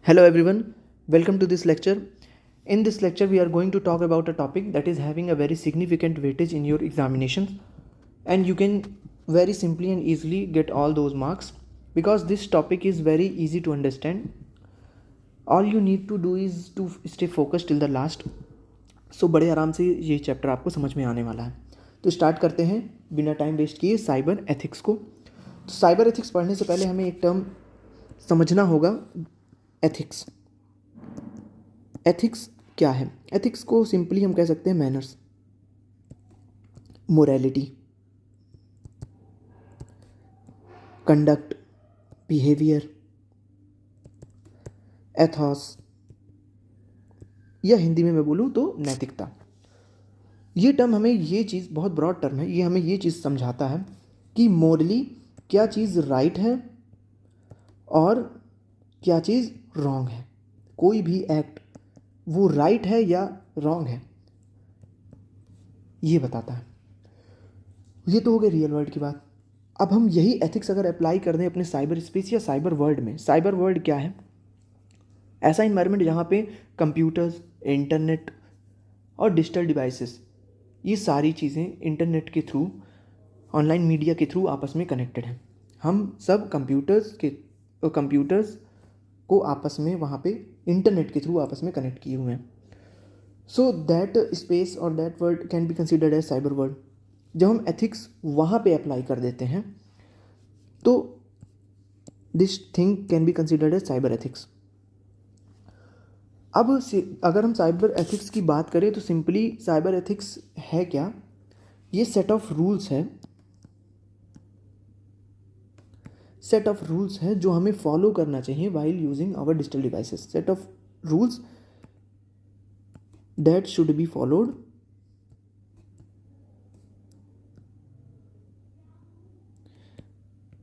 Hello everyone, welcome to this lecture. In this lecture, we are going to talk about a topic that is having a very significant weightage in your examinations, and you can very simply and easily get all those marks because this topic is very easy to understand. All you need to do is to stay focused till the last. सो बड़े आराम से ये chapter आपको समझ में आने वाला है. तो स्टार्ट करते हैं बिना टाइम वेस्ट किए साइबर एथिक्स को. तो साइबर एथिक्स पढ़ने से पहले हमें एक टर्म समझना होगा, एथिक्स. एथिक्स क्या है? एथिक्स को सिंपली हम कह सकते हैं manners, morality, conduct, behaviour, Ethos, या हिंदी में मैं बोलूँ तो नैतिकता. ये टर्म हमें ये चीज़, बहुत ब्रॉड टर्म है, ये हमें ये चीज़ समझाता है कि मोरली क्या चीज़ राइट है और क्या चीज़ रॉन्ग है. कोई भी एक्ट वो राइट है या रॉन्ग है, ये बताता है. ये तो हो गई रियल वर्ल्ड की बात. अब हम यही एथिक्स अगर अप्लाई कर दें अपने साइबर स्पेस या साइबर वर्ल्ड में. साइबर वर्ल्ड क्या है? ऐसा इन्वायरमेंट जहाँ पे कंप्यूटर्स, इंटरनेट और डिजिटल डिवाइसेस, ये सारी चीज़ें इंटरनेट के थ्रू, ऑनलाइन मीडिया के थ्रू आपस में कनेक्टेड हैं. हम सब कंप्यूटर्स को आपस में वहाँ पे इंटरनेट के थ्रू आपस में कनेक्ट किए हुए हैं. सो दैट स्पेस और that world can be considered as cyber world. जब हम एथिक्स वहाँ पे अप्लाई कर देते हैं तो this thing can be considered as cyber ethics. अब अगर हम साइबर एथिक्स की बात करें तो सिंपली साइबर एथिक्स है क्या? ये सेट ऑफ रूल्स है, जो हमें फॉलो करना चाहिए while using our digital devices. Set of rules that should be followed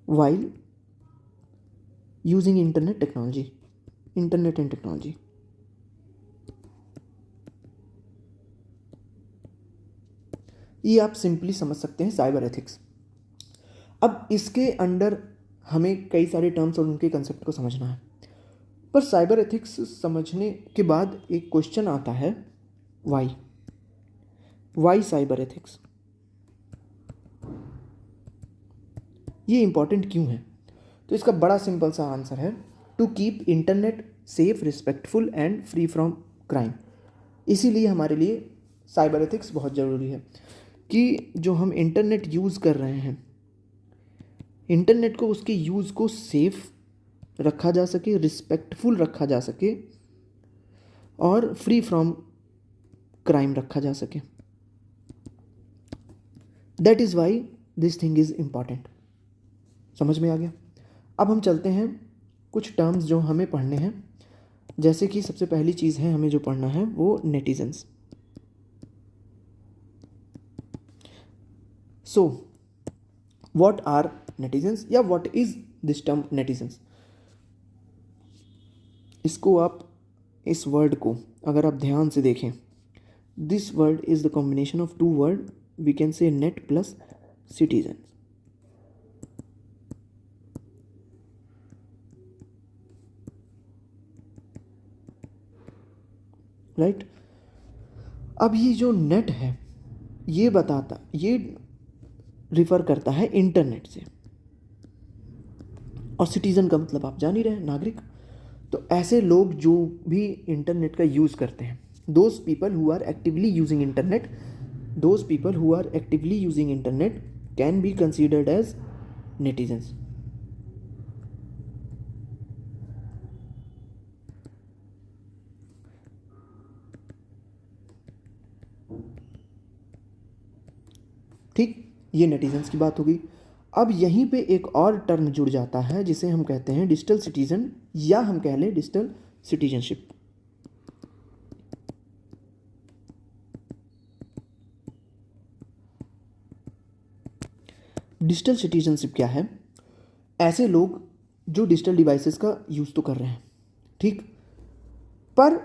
while using internet and technology. ये आप सिंपली समझ सकते हैं साइबर एथिक्स. अब इसके अंडर हमें कई सारे टर्म्स और उनके कंसेप्ट को समझना है. पर साइबर एथिक्स समझने के बाद एक क्वेश्चन आता है, वाई साइबर एथिक्स? ये इंपॉर्टेंट क्यों है? तो इसका बड़ा सिंपल सा आंसर है, to keep internet safe, respectful and free from crime. इसीलिए हमारे लिए साइबर एथिक्स बहुत ज़रूरी है कि जो हम इंटरनेट यूज़ कर रहे हैं, इंटरनेट को, उसके यूज़ को सेफ रखा जा सके, रिस्पेक्टफुल रखा जा सके और फ्री फ्रॉम क्राइम रखा जा सके. That is why this thing is important. समझ में आ गया? अब हम चलते हैं कुछ टर्म्स जो हमें पढ़ने हैं. जैसे कि सबसे पहली चीज़ है हमें जो पढ़ना है वो netizens. So what are netizens या what is this term netizens? इसको आप, इस वर्ड को अगर आप ध्यान से देखें, this word is the combination of two word, we can say net plus citizen. Right. अब ये जो नेट है ये रिफर करता है इंटरनेट से, और सिटीजन का मतलब आप जान ही रहे हैं, नागरिक. तो ऐसे लोग जो भी इंटरनेट का यूज़ करते हैं, those people who are actively using internet can be considered as netizens. ठीक, ये नेटिजन्स की बात हो गई. अब यहीं पे एक और टर्म जुड़ जाता है जिसे हम कहते हैं डिजिटल सिटीजन, या हम कह लें डिजिटल सिटीजनशिप. डिजिटल सिटीजनशिप क्या है? ऐसे लोग जो डिजिटल डिवाइसेस का यूज़ तो कर रहे हैं, ठीक, पर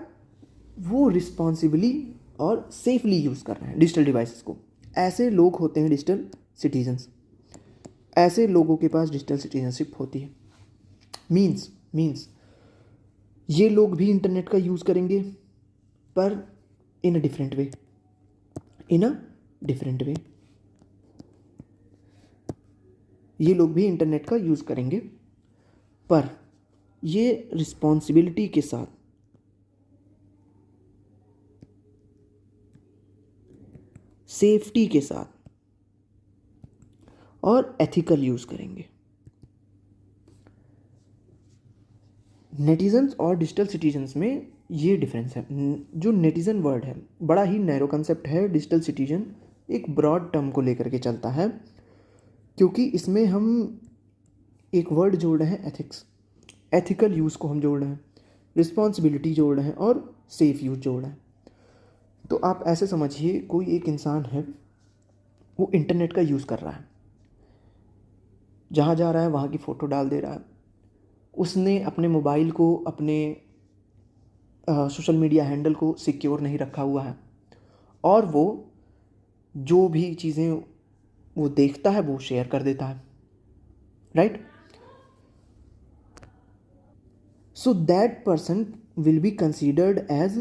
वो रिस्पॉन्सिबली और सेफली यूज़ कर रहे हैं डिजिटल डिवाइसेस को. ऐसे लोग होते हैं डिजिटल सिटीजन्स. ऐसे लोगों के पास डिजिटल सिटीजनशिप होती है. मीन्स ये लोग भी इंटरनेट का यूज़ करेंगे, पर इन a different way, in a different way. ये लोग भी इंटरनेट का यूज़ करेंगे, पर ये रिस्पॉन्सिबिलिटी के साथ, सेफ्टी के साथ और एथिकल यूज़ करेंगे। नेटिजन्स और डिजिटल सिटीजन्स में ये डिफरेंस है। जो नेटिजन वर्ड है बड़ा ही नैरो कंसेप्ट है, डिजिटल सिटीजन एक ब्रॉड टर्म को लेकर के चलता है, क्योंकि इसमें हम एक वर्ड जोड़ रहे हैं एथिक्स, एथिकल यूज़ को हम जोड़ रहे हैं, रिस्पॉन्सिबिलिटी जोड़ रहे हैं और सेफ यूज़ जोड़ रहे हैं। तो आप ऐसे समझिए, कोई एक इंसान है, वो इंटरनेट का यूज़ कर रहा है, जहाँ जा रहा है वहाँ की फ़ोटो डाल दे रहा है, उसने अपने मोबाइल को, अपने सोशल मीडिया हैंडल को सिक्योर नहीं रखा हुआ है, और वो जो भी चीज़ें वो देखता है वो शेयर कर देता है, right? So that person will be considered as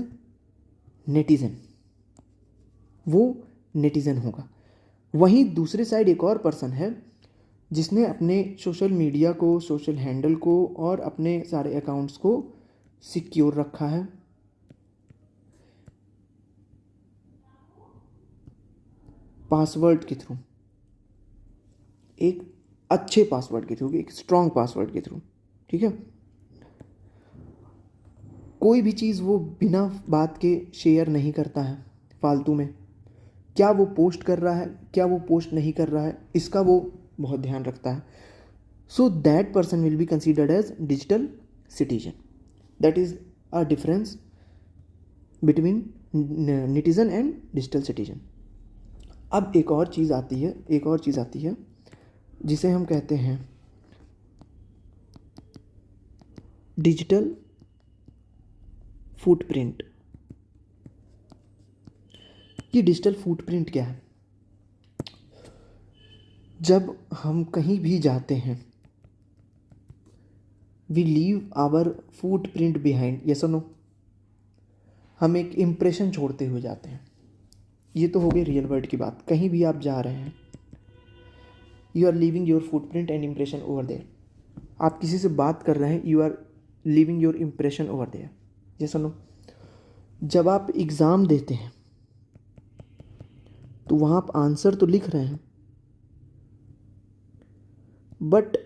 netizen, वो नेटिजन होगा। वहीं दूसरे साइड एक और पर्सन है जिसने अपने सोशल मीडिया को, सोशल हैंडल को और अपने सारे अकाउंट्स को सिक्योर रखा है, पासवर्ड के थ्रू, एक अच्छे पासवर्ड के थ्रू, एक स्ट्रॉन्ग पासवर्ड के थ्रू, ठीक है? कोई भी चीज़ वो बिना बात के शेयर नहीं करता है फालतू में। क्या वो पोस्ट कर रहा है, क्या वो पोस्ट नहीं कर रहा है, इसका वो बहुत ध्यान रखता है। So that person will be considered as digital citizen. That is a difference between netizen and digital citizen. अब एक और चीज़ आती है जिसे हम कहते हैं डिजिटल फुटप्रिंट। ये डिजिटल फुटप्रिंट क्या है? जब हम कहीं भी जाते हैं, we leave our footprint behind, yes और नो? हम एक इम्प्रेशन छोड़ते हुए जाते हैं। ये तो हो गई रियल वर्ल्ड की बात। कहीं भी आप जा रहे हैं, you are leaving your footprint and impression over there. आप किसी से बात कर रहे हैं, you are leaving your impression over there, yes और नो? जब आप एग्ज़ाम देते हैं तो वहाँ आप आंसर तो लिख रहे हैं, बट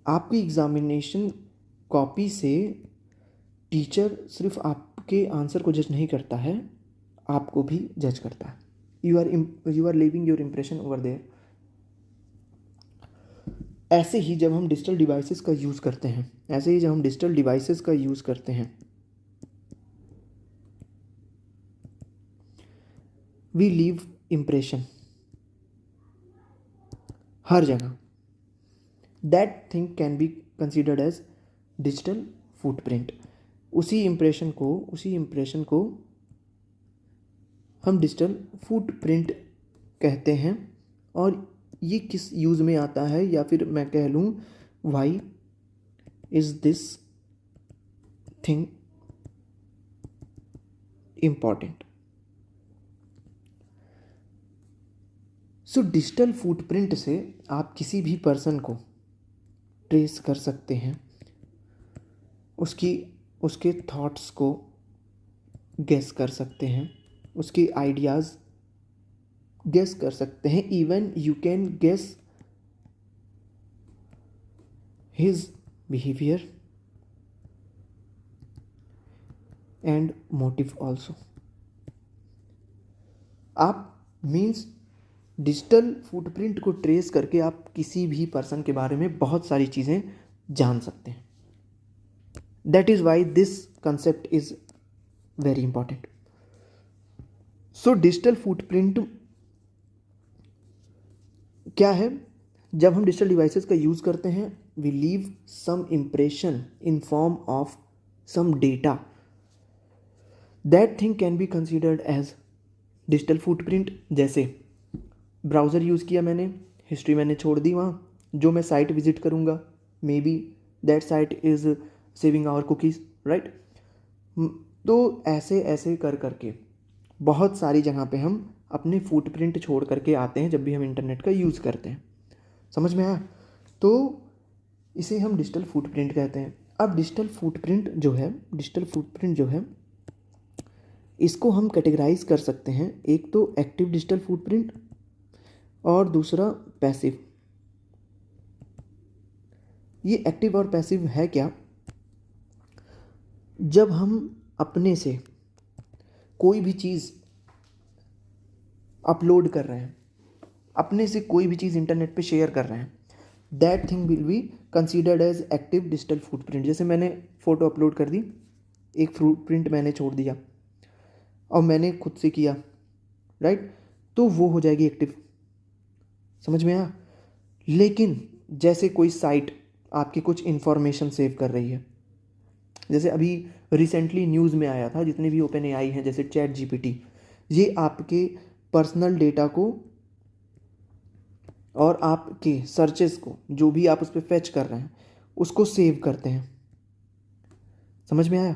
आपकी एग्ज़ामिनेशन कॉपी से टीचर सिर्फ आपके आंसर को जज नहीं करता है, आपको भी जज करता है। You are leaving your impression over there. ऐसे ही जब हम डिजिटल डिवाइसेस का यूज़ करते हैं, वी लीव इम्प्रेशन हर जगह। That thing can be considered as digital footprint. उसी इम्प्रेशन को हम डिजिटल फुटप्रिंट कहते हैं। और ये किस यूज़ में आता है, या फिर मैं कह लूँ, why is this thing important? So digital footprint से आप किसी भी पर्सन को ट्रेस कर सकते हैं, उसके थॉट्स को गेस कर सकते हैं, उसके आइडियाज़ गेस कर सकते हैं। Even you can guess his behaviour and motive also. आप मीन्स डिजिटल फुटप्रिंट को ट्रेस करके आप किसी भी पर्सन के बारे में बहुत सारी चीज़ें जान सकते हैं। That is why this concept is very important. So digital footprint क्या है? जब हम डिजिटल डिवाइसेस का यूज़ करते हैं, we leave some impression in form of some data. That thing can be considered as digital footprint. जैसे browser use किया मैंने, हिस्ट्री मैंने छोड़ दी वहाँ, जो मैं साइट विज़िट करूँगा, maybe that site is saving our cookies, right. तो ऐसे ऐसे कर करके बहुत सारी जगह पे हम अपने फुटप्रिंट छोड़ करके आते हैं जब भी हम इंटरनेट का यूज़ करते हैं। समझ में आया? तो इसे हम डिजिटल फुटप्रिंट कहते हैं। अब डिजिटल फुटप्रिंट जो है इसको हम कैटेगराइज कर सकते हैं, एक तो एक्टिव डिजिटल फुटप्रिंट और दूसरा पैसिव। ये एक्टिव और पैसिव है क्या? जब हम अपने से कोई भी चीज़ अपलोड कर रहे हैं, अपने से कोई भी चीज़ इंटरनेट पे शेयर कर रहे हैं, that thing will be considered as active digital footprint. जैसे मैंने फ़ोटो अपलोड कर दी, एक फुटप्रिंट मैंने छोड़ दिया और मैंने खुद से किया, राइट, तो वो हो जाएगी एक्टिव। समझ में आया? लेकिन जैसे कोई साइट आपकी कुछ इन्फॉर्मेशन सेव कर रही है, जैसे अभी रिसेंटली न्यूज़ में आया था, जितने भी ओपन एआई हैं जैसे चैट जीपीटी, ये आपके पर्सनल डेटा को और आपके सर्चेस को, जो भी आप उस पर फैच कर रहे हैं, उसको सेव करते हैं। समझ में आया?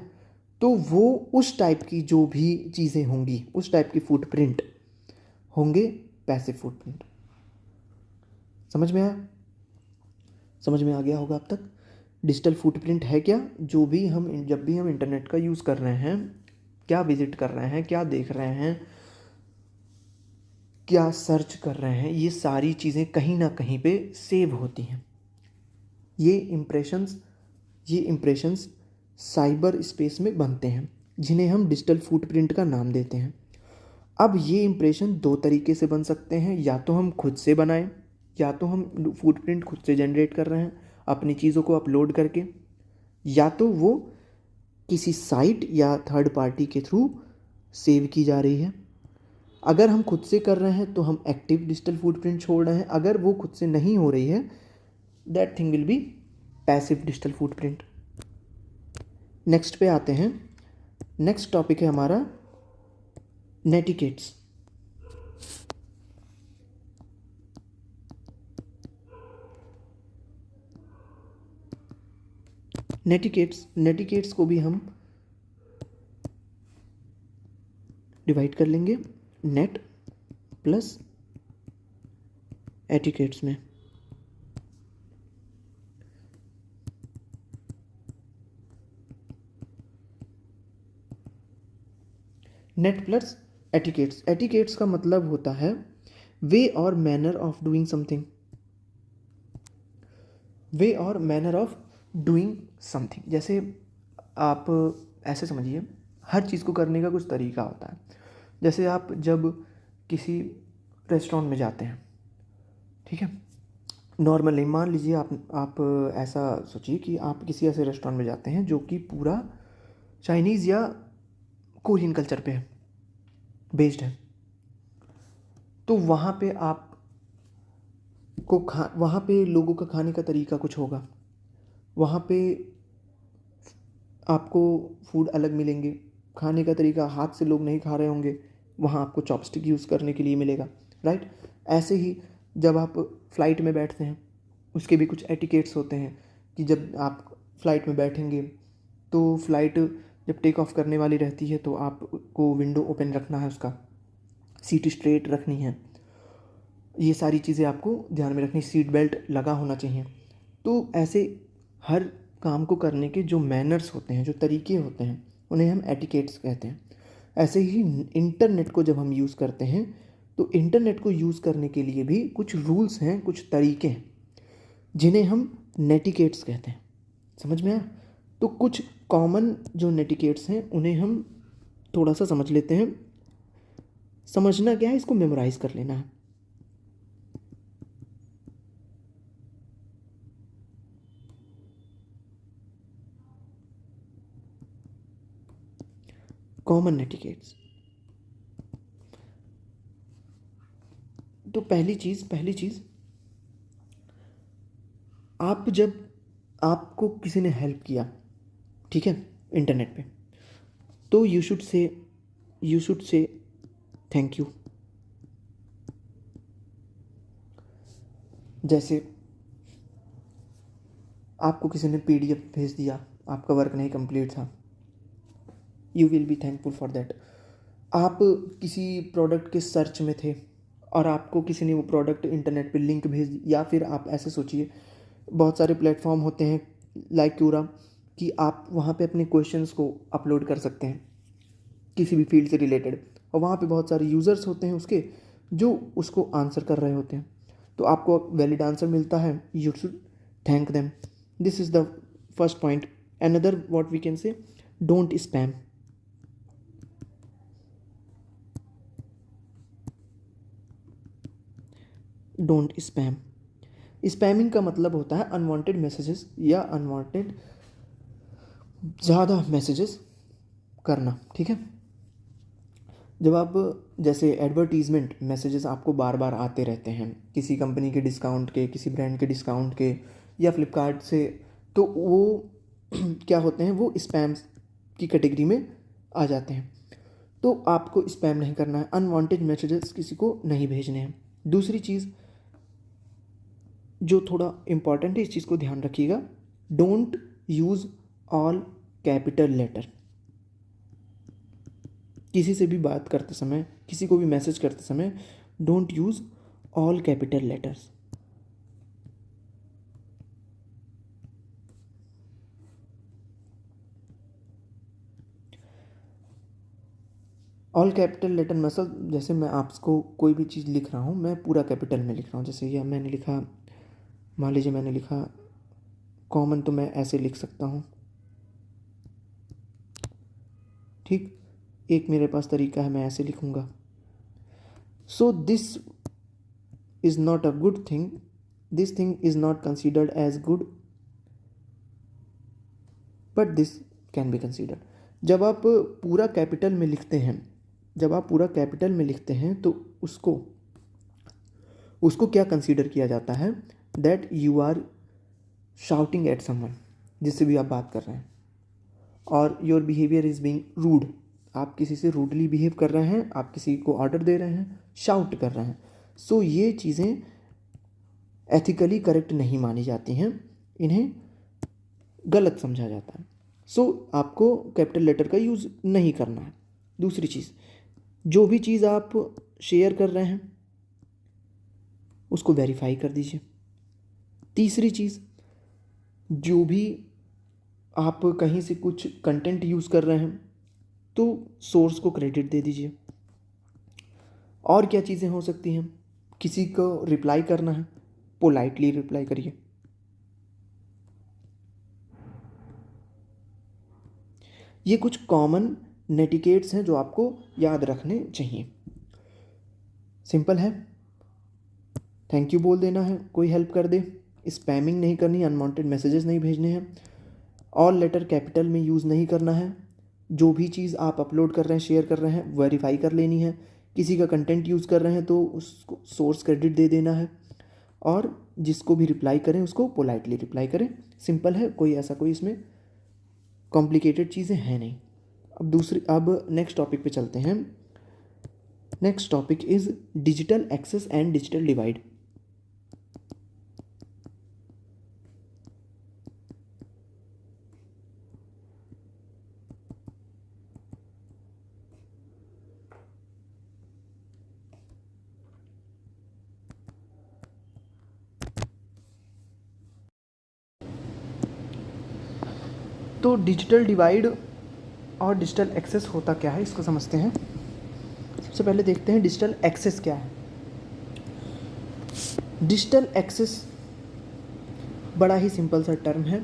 तो वो उस टाइप की जो भी चीज़ें होंगी, उस टाइप की फुटप्रिंट होंगे पैसिव फुटप्रिंट। समझ में आया? समझ में आ गया होगा अब तक। डिजिटल फुटप्रिंट है क्या? जब भी हम इंटरनेट का यूज़ कर रहे हैं, क्या विजिट कर रहे हैं, क्या देख रहे हैं, क्या सर्च कर रहे हैं, ये सारी चीज़ें कहीं ना कहीं पे सेव होती हैं। ये इम्प्रेशंस साइबर स्पेस में बनते हैं, जिन्हें हम डिजिटल फुटप्रिंट का नाम देते हैं। अब ये इम्प्रेशन दो तरीके से बन सकते हैं, या तो हम खुद से बनाएं, या तो हम फुटप्रिंट खुद से जनरेट कर रहे हैं अपनी चीज़ों को अपलोड करके, या तो वो किसी साइट या थर्ड पार्टी के थ्रू सेव की जा रही है। अगर हम खुद से कर रहे हैं तो हम एक्टिव डिजिटल फुटप्रिंट छोड़ रहे हैं। अगर वो खुद से नहीं हो रही है, that thing will B passive digital footprint. Next पे आते हैं। नेक्स्ट टॉपिक है हमारा नेटिकेट्स। नेटिकेट्स को भी हम डिवाइड कर लेंगे नेट प्लस एटिकेट्स में। Net plus etiquettes. एटिकेट्स का मतलब होता है वे और मैनर ऑफ डूइंग समथिंग। वे और मैनर ऑफ डूइंग समथिंग, जैसे आप ऐसे समझिए, हर चीज़ को करने का कुछ तरीका होता है। जैसे आप जब किसी रेस्टोरेंट में जाते हैं, ठीक है, नॉर्मली मान लीजिए आप ऐसा सोचिए कि आप किसी ऐसे रेस्टोरेंट में जाते हैं जो कि पूरा चाइनीज़ या कोरियन कल्चर पे बेस्ड है। तो वहाँ पे लोगों का खाने का तरीका कुछ होगा। वहाँ पे आपको फूड अलग मिलेंगे, खाने का तरीका हाथ से लोग नहीं खा रहे होंगे, वहाँ आपको चॉपस्टिक यूज़ करने के लिए मिलेगा, राइट। ऐसे ही जब आप फ्लाइट में बैठते हैं, उसके भी कुछ एटिकेट्स होते हैं कि जब आप फ्लाइट में बैठेंगे तो फ्लाइट जब टेक ऑफ करने वाली रहती है तो आपको विंडो ओपन रखना है, उसका सीट स्ट्रेट रखनी है, ये सारी चीज़ें आपको ध्यान में रखनी, सीट बेल्ट लगा होना चाहिए। तो ऐसे हर काम को करने के जो मैनर्स होते हैं, जो तरीके होते हैं, उन्हें हम एटिकेट्स कहते हैं। ऐसे ही इंटरनेट को जब हम यूज़ करते हैं तो इंटरनेट को यूज़ करने के लिए भी कुछ रूल्स हैं, कुछ तरीके हैं, जिन्हें हम नेटिकेट्स कहते हैं। समझ में आया? तो कुछ कॉमन जो नेटिकेट्स हैं उन्हें हम थोड़ा सा समझ लेते हैं। समझना क्या है, इसको मेमोराइज कर लेना है। कॉमन नेटिकेट्स। तो पहली चीज़ आप जब आपको किसी ने हेल्प किया, ठीक है, इंटरनेट पे, तो you should say thank you. जैसे आपको किसी ने पीडीएफ भेज दिया, आपका वर्क नहीं कंप्लीट था, you will be thankful for that. आप किसी प्रोडक्ट के सर्च में थे और आपको किसी ने वो प्रोडक्ट इंटरनेट पे लिंक भेज दी, या फिर आप ऐसे सोचिए बहुत सारे प्लेटफॉर्म होते हैं लाइक क्यूरा कि आप वहाँ पे अपने क्वेश्चंस को अपलोड कर सकते हैं किसी भी फील्ड से रिलेटेड, और वहाँ पे बहुत सारे यूज़र्स होते हैं उसके जो उसको आंसर कर रहे होते हैं, तो आपको वैलिड आंसर मिलता है, you should thank them. This is the first point. Another what we can say, don't spam. Don't spam. Spamming का मतलब होता है अनवांटेड मैसेजेस या अनवांटेड ज़्यादा मैसेजेस करना, ठीक है। जब आप जैसे एडवर्टीज़मेंट मैसेजेस आपको बार बार आते रहते हैं किसी कंपनी के डिस्काउंट के, किसी ब्रांड के डिस्काउंट के, या फ्लिपकार्ट से, तो वो क्या होते हैं, वो स्पैम्स की कैटेगरी में आ जाते हैं। तो आपको स्पैम नहीं करना है, अनवांटेड मैसेजेस किसी को नहीं भेजने हैं। दूसरी चीज़ जो थोड़ा इम्पॉर्टेंट है, इस चीज़ को ध्यान रखिएगा, don't use all capital letter. किसी से भी बात करते समय, किसी को भी मैसेज करते समय, don't use all capital letters. All capital letter मतलब जैसे मैं आपको कोई भी चीज़ लिख रहा हूँ, मैं पूरा कैपिटल में लिख रहा हूँ। जैसे ये मैंने लिखा, मान लीजिए मैंने लिखा कॉमन, तो मैं ऐसे लिख सकता हूँ, ठीक। एक मेरे पास तरीका है, मैं ऐसे लिखूँगा। So this is not a good thing, this thing is not considered as good, but this can be considered. जब आप पूरा कैपिटल में लिखते हैं, जब आप पूरा कैपिटल में लिखते हैं तो उसको उसको क्या कंसीडर किया जाता है, that you are shouting at someone, जिससे भी आप बात कर रहे हैं, और your behaviour is being rude, आप किसी से रूडली बिहेव कर रहे हैं, आप किसी को ऑर्डर दे रहे हैं, शाउट कर रहे हैं। सो ये चीज़ें एथिकली करेक्ट नहीं मानी जाती हैं, इन्हें गलत समझा जाता है। सो आपको कैपिटल लेटर का यूज़ नहीं करना है। दूसरी चीज़, जो भी चीज़ आप शेयर कर रहे हैं उसको वेरीफाई कर दीजिए। तीसरी चीज़, जो भी आप कहीं से कुछ कंटेंट यूज़ कर रहे हैं तो सोर्स को क्रेडिट दे दीजिए। और क्या चीज़ें हो सकती हैं, किसी को रिप्लाई करना है, पोलाइटली रिप्लाई करिए। ये कुछ कॉमन नेटिकेट्स हैं जो आपको याद रखने चाहिए। सिंपल है, थैंक यू बोल देना है, कोई हेल्प कर दे, स्पैमिंग नहीं करनी, अनवांटेड मैसेजेस नहीं भेजने हैं, ऑल लेटर कैपिटल में यूज़ नहीं करना है, जो भी चीज़ आप अपलोड कर रहे हैं, शेयर कर रहे हैं, वेरीफाई कर लेनी है, किसी का कंटेंट यूज़ कर रहे हैं तो उसको सोर्स क्रेडिट दे देना है, और जिसको भी रिप्लाई करें उसको पोलाइटली रिप्लाई करें। सिंपल है, कोई ऐसा कोई इसमें कॉम्प्लिकेटेड चीज़ें हैं नहीं। अब नेक्स्ट टॉपिक पे चलते हैं। Next topic is digital access and digital divide. तो डिजिटल डिवाइड और डिजिटल एक्सेस होता क्या है, इसको समझते हैं। सबसे पहले देखते हैं डिजिटल एक्सेस क्या है। डिजिटल एक्सेस बड़ा ही सिंपल सा टर्म है।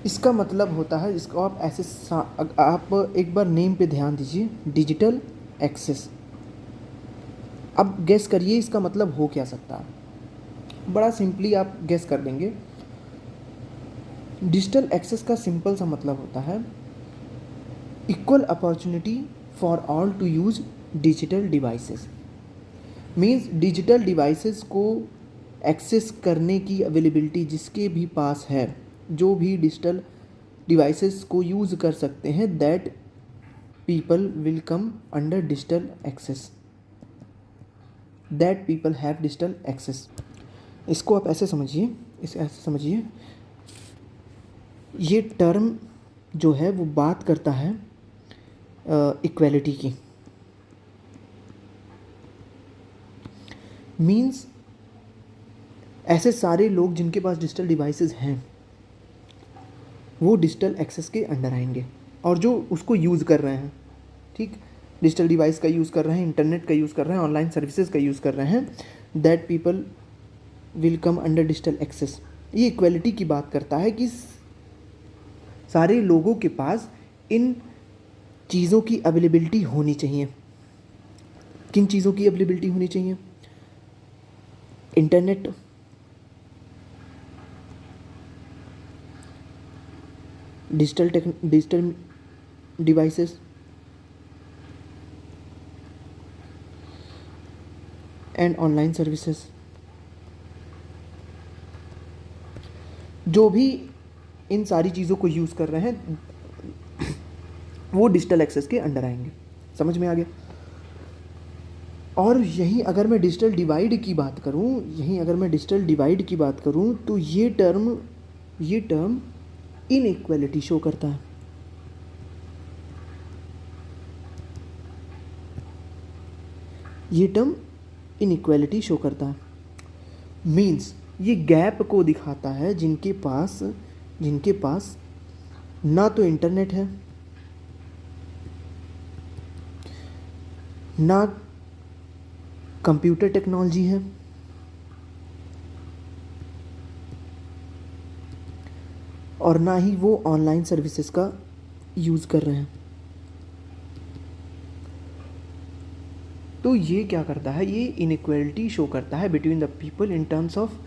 इसका मतलब होता है, इसको आप ऐसे आप एक बार नेम पे ध्यान दीजिए, डिजिटल एक्सेस। अब गेस करिए इसका मतलब हो क्या सकता है। बड़ा सिंपली आप गेस कर लेंगे। डिजिटल एक्सेस का सिंपल सा मतलब होता है equal opportunity for all to use digital devices. Means digital devices को एक्सेस करने की अवेलेबिलिटी जिसके भी पास है, जो भी डिजिटल डिवाइसेस को यूज़ कर सकते हैं, that people will come under digital access, that people have digital access. इसको आप ऐसे समझिए, इसे ऐसे समझिए, ये टर्म जो है वो बात करता है इक्वालिटी की। मीन्स ऐसे सारे लोग जिनके पास डिजिटल डिवाइसेस हैं वो डिजिटल एक्सेस के अंडर आएंगे, और जो उसको यूज़ कर रहे हैं, ठीक, डिजिटल डिवाइस का यूज़ कर रहे हैं, इंटरनेट का यूज़ कर रहे हैं, ऑनलाइन सर्विसेज का यूज़ कर रहे हैं, that people will come under digital access. ये इक्वलिटी की बात करता है कि सारे लोगों के पास इन चीज़ों की अवेलेबिलिटी होनी चाहिए। किन चीज़ों की अवेलेबिलिटी होनी चाहिए? Internet, digital devices and online services. जो भी इन सारी चीज़ों को यूज़ कर रहे हैं वो डिजिटल एक्सेस के अंडर आएंगे। समझ में आ गया? और यहीं अगर मैं डिजिटल डिवाइड की बात करूं, तो ये टर्म इनइक्वालिटी शो करता है। ये टर्म इनइक्वालिटी शो करता है। मीन्स ये गैप को दिखाता है जिनके पास ना तो इंटरनेट है, ना कंप्यूटर टेक्नोलॉजी है, और ना ही वो ऑनलाइन सर्विसेज का यूज़ कर रहे हैं। तो ये क्या करता है? ये इनइक्वालिटी शो करता है between the people in terms of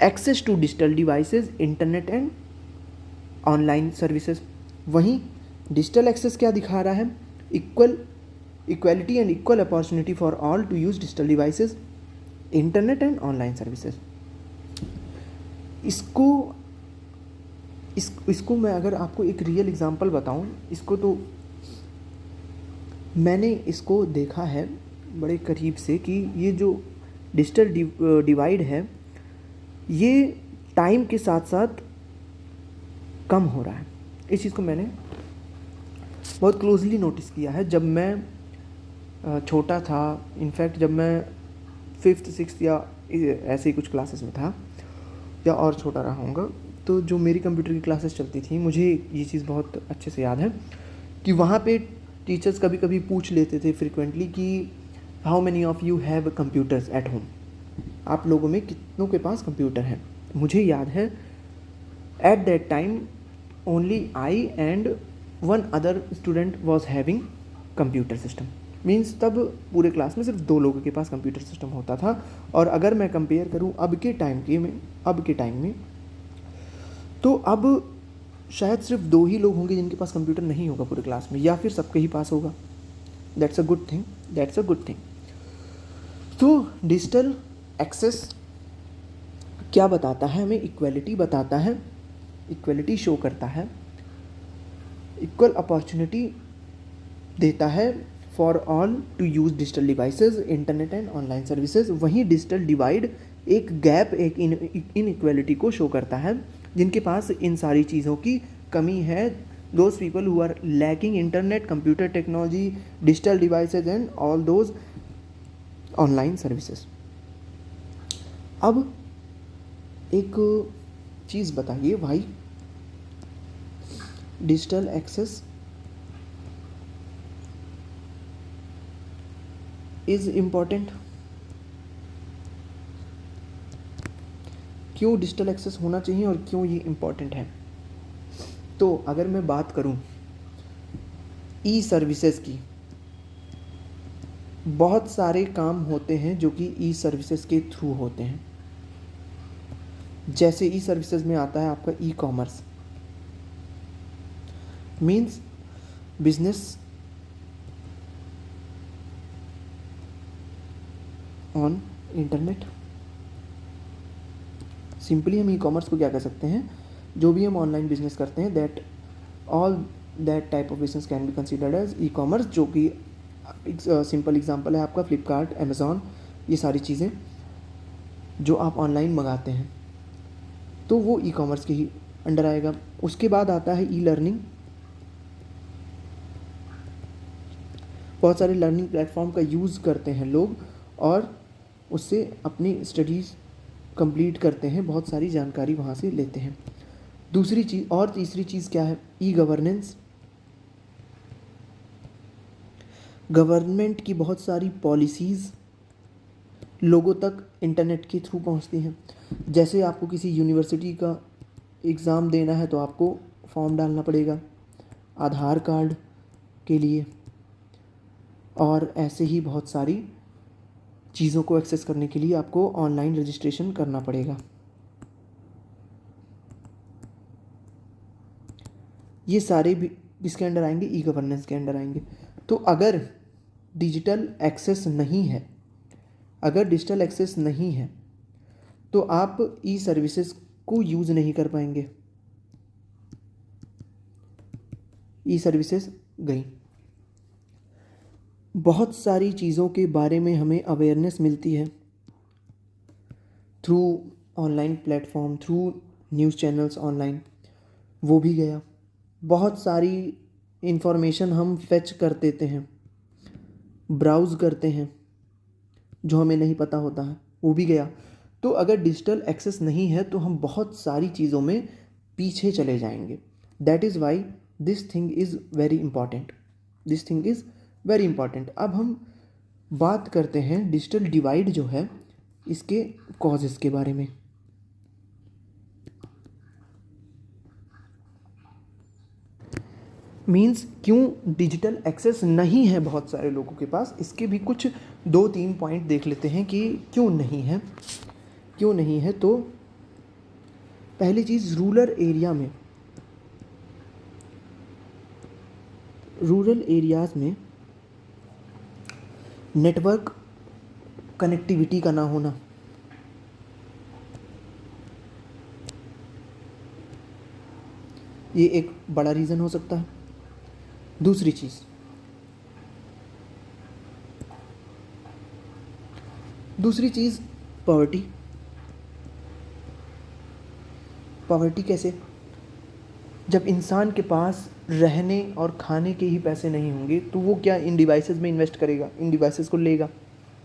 access to digital devices, internet and online services. वहीं डिजिटल एक्सेस क्या दिखा रहा है? Equality and equal opportunity for all to use digital devices, internet and online services. इसको मैं अगर आपको एक रियल एग्जांपल बताऊं, इसको तो मैंने इसको देखा है बड़े करीब से कि ये जो डिजिटल डिवाइड है ये टाइम के साथ साथ कम हो रहा है। इस चीज़ को मैंने बहुत क्लोजली नोटिस किया है। जब मैं छोटा था, इनफैक्ट जब मैं 5th 6th या ऐसे ही कुछ क्लासेस में था या और छोटा रहा होऊंगा, तो जो मेरी कंप्यूटर की क्लासेस चलती थी, मुझे ये चीज़ बहुत अच्छे से याद है कि वहाँ पे टीचर्स कभी कभी पूछ लेते थे फ्रिक्वेंटली कि how many of you have computers at home, आप लोगों में कितनों के पास कंप्यूटर हैं। मुझे याद है at that time only I and one other student was having computer system. Means तब पूरे क्लास में सिर्फ 2 लोगों के पास कंप्यूटर सिस्टम होता था। और अगर मैं कंपेयर करूं अब के टाइम में तो अब शायद सिर्फ 2 ही लोग होंगे जिनके पास कंप्यूटर नहीं होगा पूरे क्लास में, या फिर सबके ही पास होगा। That's a good thing. तो डिजिटल एक्सेस क्या बताता है हमें? इक्वलिटी बताता है, इक्वलिटी शो करता है, इक्वल अपॉर्चुनिटी देता है for all to use digital devices, internet and online services. वहीं डिजिटल डिवाइड एक गैप, एक इनइक्वालिटी को शो करता है जिनके पास इन सारी चीज़ों की कमी है। Those people who are lacking internet, computer technology, digital devices and all those online services. अब एक चीज़ बताइए भाई, डिजिटल एक्सेस इज इम्पॉर्टेंट। क्यों डिजिटल एक्सेस होना चाहिए और क्यों ये इम्पॉर्टेंट है? तो अगर मैं बात करूं ई सर्विसेज की, बहुत सारे काम होते हैं जो कि ई सर्विसेज के थ्रू होते हैं। जैसे ई सर्विसेज में आता है आपका e commerce, means business on internet. Simply हम ई कॉमर्स को क्या कह सकते हैं? जो भी हम ऑनलाइन बिजनेस करते हैं, that all that type of business can be considered as e commerce. जो कि सिंपल एग्जांपल है आपका फ्लिपकार्ट, अमेज़ॉन, ये सारी चीज़ें जो आप ऑनलाइन मंगाते हैं, तो वो ई कॉमर्स के ही अंडर आएगा। उसके बाद आता है ई लर्निंग। बहुत सारे लर्निंग प्लेटफॉर्म का यूज़ करते हैं लोग और उससे अपनी स्टडीज़ कंप्लीट करते हैं, बहुत सारी जानकारी वहाँ से लेते हैं। दूसरी चीज़ और तीसरी चीज़ क्या है? E governance. गवर्नमेंट की बहुत सारी पॉलिसीज़ लोगों तक इंटरनेट के थ्रू पहुंचती हैं। जैसे आपको किसी यूनिवर्सिटी का एग्ज़ाम देना है तो आपको फॉर्म डालना पड़ेगा आधार कार्ड के लिए, और ऐसे ही बहुत सारी चीज़ों को एक्सेस करने के लिए आपको ऑनलाइन रजिस्ट्रेशन करना पड़ेगा। ये सारे भी किसके अंडर आएंगे? ई गवर्नेंस के अंडर आएंगे। तो अगर डिजिटल एक्सेस नहीं है, अगर डिजिटल एक्सेस नहीं है तो आप ई सर्विसेज को यूज़ नहीं कर पाएंगे। ई सर्विसेज गई। बहुत सारी चीज़ों के बारे में हमें अवेयरनेस मिलती है through online platform, through news channels online, वो भी गया। बहुत सारी इंफॉर्मेशन हम फेच कर देते हैं, ब्राउज़ करते हैं, जो हमें नहीं पता होता है, वो भी गया। तो अगर डिजिटल एक्सेस नहीं है तो हम बहुत सारी चीज़ों में पीछे चले जाएंगे। That is why this thing is very important, this thing is very important. अब हम बात करते हैं डिजिटल डिवाइड जो है इसके कॉजेज़ के बारे में। मीन्स क्यों डिजिटल एक्सेस नहीं है बहुत सारे लोगों के पास, इसके भी कुछ 2-3 पॉइंट देख लेते हैं कि क्यों नहीं है, क्यों नहीं है। तो पहली चीज़, रूरल एरियाज़ में नेटवर्क कनेक्टिविटी का ना होना। ये एक बड़ा रीज़न हो सकता है। दूसरी चीज़ पॉवर्टी। पॉवर्टी कैसे? जब इंसान के पास रहने और खाने के ही पैसे नहीं होंगे तो वो क्या इन डिवाइसेस में इन्वेस्ट करेगा? इन डिवाइसेस को लेगा?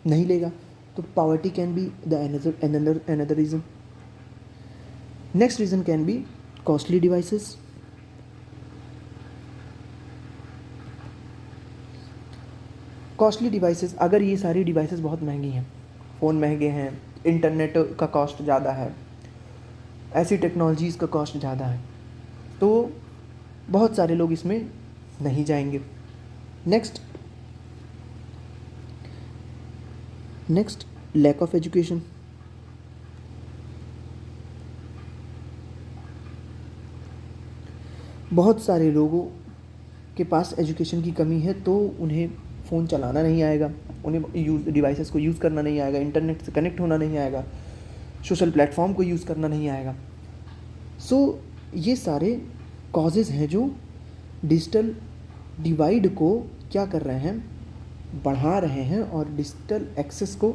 नहीं लेगा। तो poverty can be the another reason. Next reason can be costly devices. Costly devices, अगर ये सारी डिवाइसेस बहुत महंगी हैं, फ़ोन महंगे हैं, इंटरनेट का कॉस्ट ज़्यादा है, ऐसी टेक्नोलॉजीज़ का कॉस्ट ज़्यादा है, तो बहुत सारे लोग इसमें नहीं जाएंगे। Next lack of education. बहुत सारे लोगों के पास एजुकेशन की कमी है तो उन्हें फ़ोन चलाना नहीं आएगा, उन्हें डिवाइसेस को यूज़ करना नहीं आएगा, इंटरनेट से कनेक्ट होना नहीं आएगा, सोशल प्लेटफॉर्म को यूज़ करना नहीं आएगा। सो ये सारे कॉजेज़ हैं जो डिजिटल डिवाइड को क्या कर रहे हैं? बढ़ा रहे हैं और डिजिटल एक्सेस को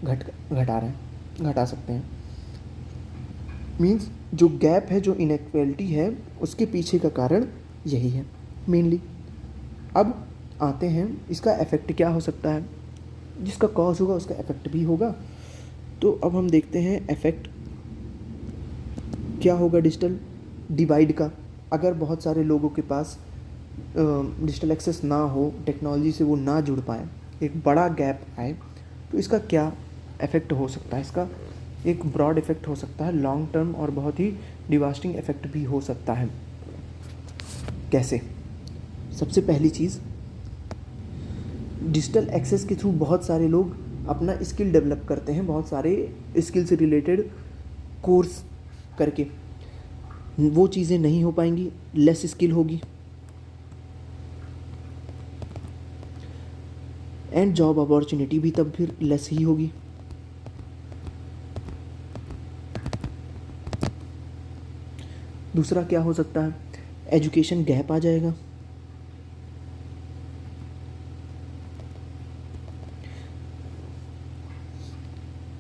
घटा सकते हैं। मीन्स जो गैप है, जो इनइक्वालिटी है, उसके पीछे का कारण यही है मेनली। अब आते हैं इसका इफ़ेक्ट क्या हो सकता है। जिसका कॉज होगा उसका इफ़ेक्ट भी होगा। तो अब हम देखते हैं इफ़ेक्ट क्या होगा डिजिटल डिवाइड का। अगर बहुत सारे लोगों के पास डिजिटल एक्सेस ना हो, टेक्नोलॉजी से वो ना जुड़ पाए, एक बड़ा गैप आए, तो इसका क्या इफ़ेक्ट हो सकता है? इसका एक ब्रॉड इफ़ेक्ट हो सकता है, लॉन्ग टर्म और बहुत ही डिवास्टिंग इफ़ेक्ट भी हो सकता है। कैसे? सबसे पहली चीज़, डिजिटल एक्सेस के थ्रू बहुत सारे लोग अपना स्किल डेवलप करते हैं, बहुत सारे स्किल से रिलेटेड कोर्स करके। वो चीज़ें नहीं हो पाएंगी, लेस स्किल होगी, एंड जॉब अपॉर्चुनिटी भी तब फिर लेस ही होगी। दूसरा क्या हो सकता है? एजुकेशन गैप आ जाएगा।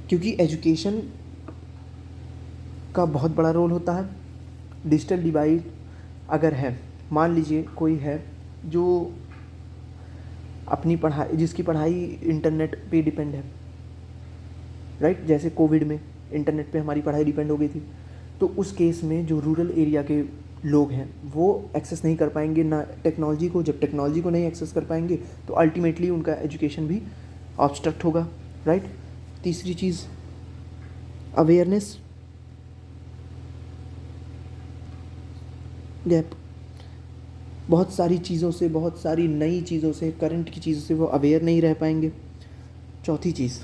क्योंकि एजुकेशन का बहुत बड़ा रोल होता है डिजिटल डिवाइड अगर है, मान लीजिए कोई है जो अपनी पढ़ाई, जिसकी पढ़ाई इंटरनेट पे डिपेंड है, राइट, जैसे कोविड में इंटरनेट पे हमारी पढ़ाई डिपेंड हो गई थी, तो उस केस में जो रूरल एरिया के लोग हैं वो एक्सेस नहीं कर पाएंगे ना टेक्नोलॉजी को। जब टेक्नोलॉजी को नहीं एक्सेस कर पाएंगे तो अल्टीमेटली उनका एजुकेशन भी ऑब्स्ट्रक्ट होगा, राइट। तीसरी चीज़ अवेयरनेस गैप, बहुत सारी चीज़ों से, बहुत सारी नई चीज़ों से, करंट की चीज़ों से वो अवेयर नहीं रह पाएंगे। चौथी चीज़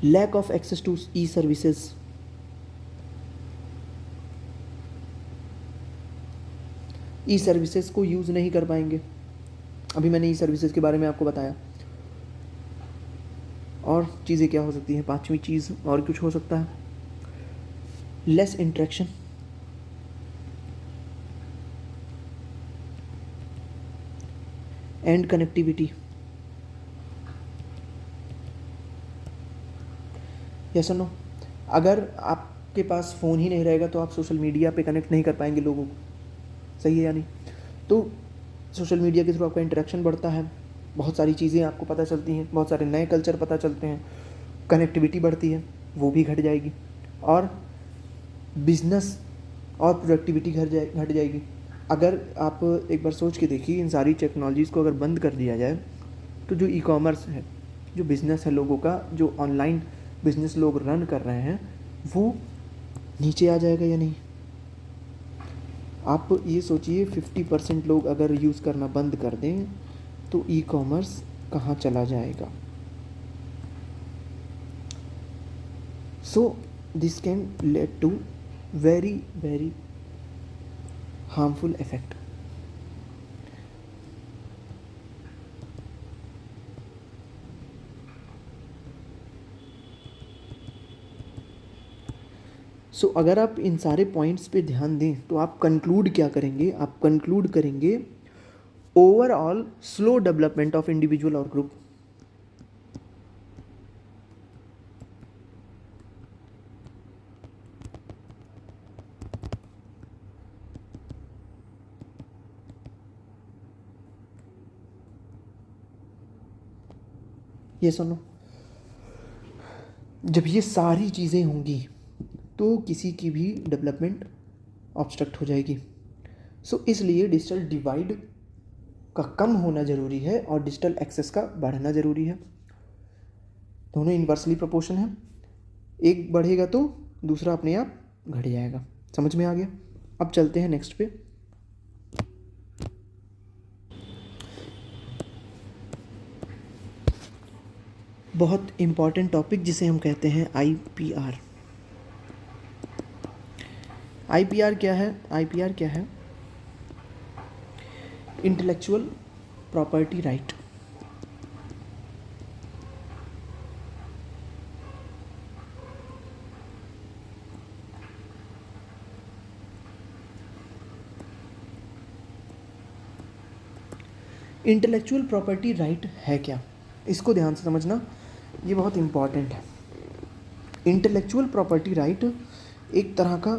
lack of access to e services, e services को यूज़ नहीं कर पाएंगे। अभी मैंने ई सर्विसेज के बारे में आपको बताया। और चीज़ें क्या हो सकती हैं? पांचवी चीज़ और कुछ हो सकता है, less interaction, and connectivity. Yes और नो? अगर आपके पास फ़ोन ही नहीं रहेगा तो आप सोशल मीडिया पे कनेक्ट नहीं कर पाएंगे लोगों को, सही है या नहीं? तो सोशल मीडिया के थ्रू आपका इंटरेक्शन बढ़ता है, बहुत सारी चीज़ें आपको पता चलती हैं, बहुत सारे नए कल्चर पता चलते हैं, कनेक्टिविटी बढ़ती है, वो भी घट जाएगी, और बिजनेस और प्रोडक्टिविटी घट जाएगी। अगर आप एक बार सोच के देखिए, इन सारी टेक्नोलॉजीज़ को अगर बंद कर दिया जाए तो जो ई कॉमर्स है, जो बिज़नेस है लोगों का, जो ऑनलाइन बिज़नेस लोग रन कर रहे हैं, वो नीचे आ जाएगा या नहीं? आप ये सोचिए 50% लोग अगर यूज़ करना बंद कर दें तो ई कॉमर्स कहाँ चला जाएगा? So this can lead to very very harmful effect. So अगर आप इन सारे पॉइंट्स पे ध्यान दें तो आप कंक्लूड क्या करेंगे? आप कंक्लूड करेंगे overall slow development of individual और ग्रुप। ये सुनो, जब ये सारी चीज़ें होंगी तो किसी की भी डेवलपमेंट ऑब्स्ट्रक्ट हो जाएगी। सो इसलिए डिजिटल डिवाइड का कम होना ज़रूरी है और डिजिटल एक्सेस का बढ़ना ज़रूरी है। दोनों इन्वर्सली प्रोपोर्शन है, एक बढ़ेगा तो दूसरा अपने आप घट जाएगा। समझ में आ गया? अब चलते हैं नेक्स्ट पे। बहुत इम्पॉर्टेंट टॉपिक जिसे हम कहते हैं IPR। IPR क्या है? IPR क्या है? Intellectual property right. Intellectual property right है क्या? इसको ध्यान से समझना, ये बहुत इम्पॉर्टेंट है। इंटेलेक्चुअल प्रॉपर्टी राइट एक तरह का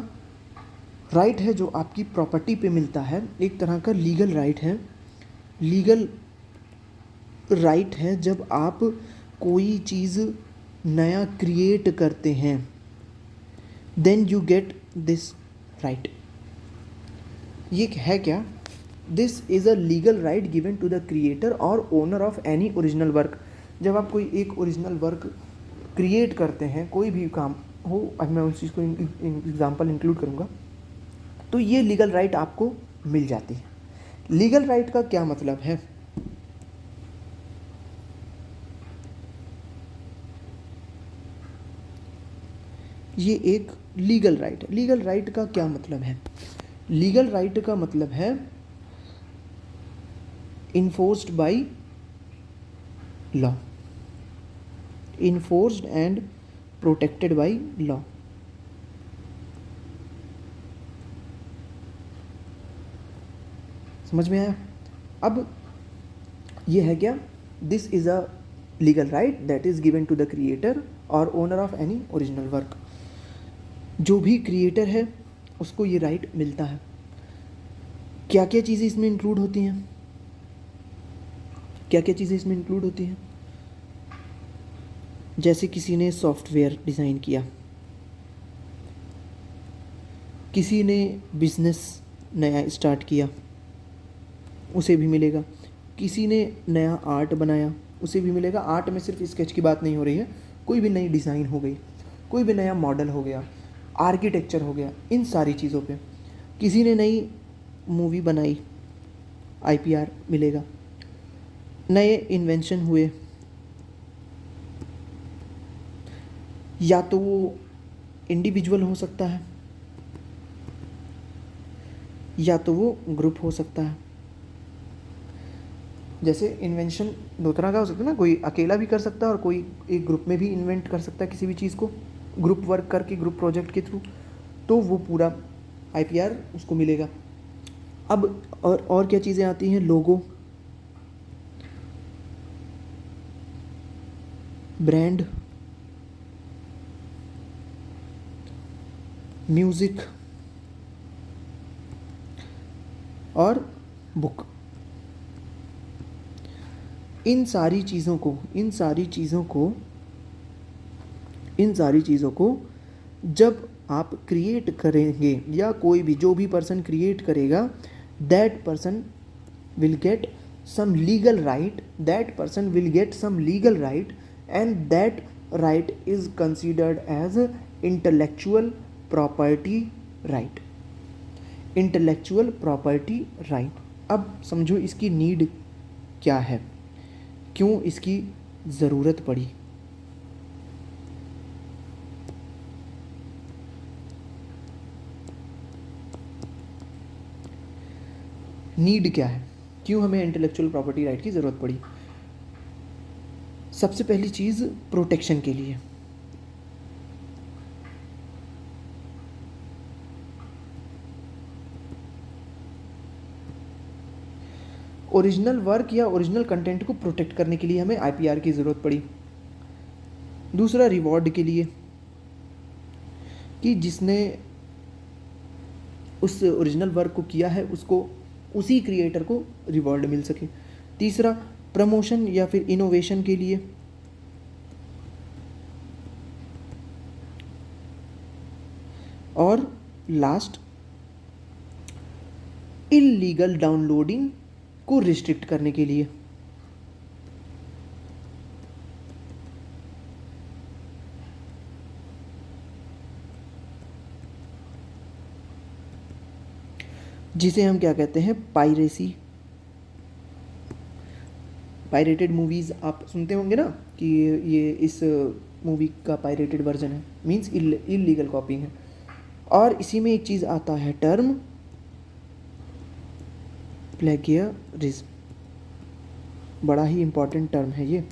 राइट है जो आपकी प्रॉपर्टी पे मिलता है, एक तरह का लीगल राइट है। लीगल राइट है जब आप कोई चीज़ नया क्रिएट करते हैं, then you get this right. ये है क्या? This is a legal right given to the creator और owner of any original work. जब आप कोई एक ओरिजिनल वर्क क्रिएट करते हैं, कोई भी काम हो, अब मैं उस चीज़ को एग्जांपल इंक्लूड करूँगा, तो ये लीगल राइट आपको मिल जाती है। लीगल राइट का क्या मतलब है? ये एक लीगल राइट है। लीगल राइट का क्या मतलब है? लीगल राइट का मतलब है enforced by law, enforced and protected by law. समझ में आया? अब ये है क्या? This is a legal right that is given to the creator और owner of any original work. जो भी क्रिएटर है उसको ये राइट मिलता है। क्या क्या चीज़ें इसमें इंक्लूड होती हैं? क्या क्या चीज़ें इसमें इंक्लूड होती हैं? जैसे किसी ने सॉफ्टवेयर डिज़ाइन किया, किसी ने बिजनेस नया स्टार्ट किया, उसे भी मिलेगा। किसी ने नया आर्ट बनाया, उसे भी मिलेगा। आर्ट में सिर्फ स्केच की बात नहीं हो रही है, कोई भी नई डिज़ाइन हो गई, कोई भी नया मॉडल हो गया, आर्किटेक्चर हो गया, इन सारी चीज़ों पे। किसी ने नई मूवी बनाई, आईपीआर मिलेगा। नए इन्वेंशन हुए, या तो वो इंडिविजुअल हो सकता है या तो वो ग्रुप हो सकता है। जैसे इन्वेंशन दो तरह का हो सकता है ना, कोई अकेला भी कर सकता है और कोई एक ग्रुप में भी इन्वेंट कर सकता है किसी भी चीज़ को, ग्रुप वर्क करके, ग्रुप प्रोजेक्ट के थ्रू, तो वो पूरा आईपीआर उसको मिलेगा। अब और क्या चीज़ें आती हैं? लोगो, ब्रांड, म्यूज़िक और बुक। इन सारी चीज़ों को जब आप क्रिएट करेंगे, या कोई भी जो भी पर्सन क्रिएट करेगा, that person will get some legal right, and that right is considered as intellectual property right. अब समझो इसकी नीड क्या है, क्यों इसकी ज़रूरत पड़ी। नीड क्या है, क्यों हमें इंटेलेक्चुअल प्रॉपर्टी राइट की ज़रूरत पड़ी? सबसे पहली चीज़, प्रोटेक्शन के लिए। ओरिजिनल वर्क या ओरिजिनल कंटेंट को प्रोटेक्ट करने के लिए हमें आईपीआर की ज़रूरत पड़ी। दूसरा, रिवॉर्ड के लिए, कि जिसने उस ओरिजिनल वर्क को किया है उसको, उसी क्रिएटर को रिवॉर्ड मिल सके। तीसरा, प्रमोशन या फिर इनोवेशन के लिए। और लास्ट, इल्लीगल डाउनलोडिंग को रिस्ट्रिक्ट करने के लिए। जिसे हम क्या कहते हैं? पायरेसी। पायरेटेड मूवीज़ आप सुनते होंगे ना, कि ये इस मूवी का पायरेटेड वर्जन है, मींस इल्लीगल कॉपिंग है। और इसी में एक चीज़ आता है, टर्म प्लेगियरिज्म। बड़ा ही इम्पोर्टेंट टर्म है ये,